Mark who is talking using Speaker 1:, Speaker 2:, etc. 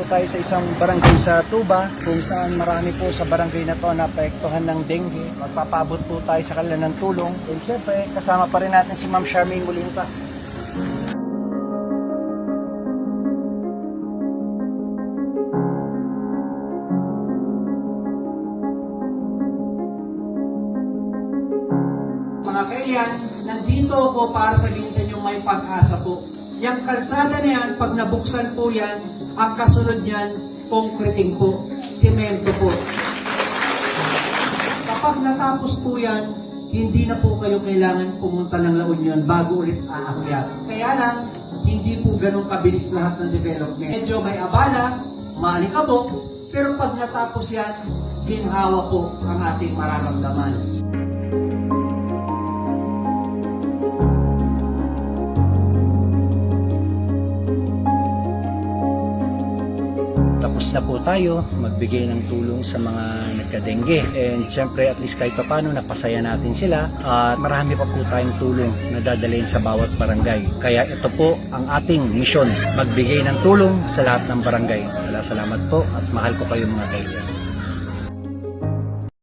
Speaker 1: po tayo sa isang barangay sa Tuba kung saan marami po sa barangay na to na naapektuhan ng dengue. Magpapabot po tayo sa kanila ng tulong. And syempre, kasama pa rin natin si Ma'am Charmaine Mulintas.
Speaker 2: Mga kailan, nandito ako para sabihin sa inyo may pag-asa po. Yung kalsada na yan, pag nabuksan po yan, ang kasunod niyan, concreting po, simento po. Kapag natapos po yan, hindi na po kayo kailangan pumunta ng La Union bago ulit aakyat. Kaya lang, hindi po ganun kabilis lahat ng development. Medyo may abala, maalikabok, pero pag natapos yan, ginhawa po ang ating mararamdaman.
Speaker 1: Tapos na po tayo magbigay ng tulong sa mga nagka-dengue. And syempre at least kahit paano napasaya natin sila at marami pa po tayong tulong na dadalhin sa bawat barangay. Kaya ito po ang ating misyon, magbigay ng tulong sa lahat ng barangay. Salamat po at mahal ko kayo mga kaibigan.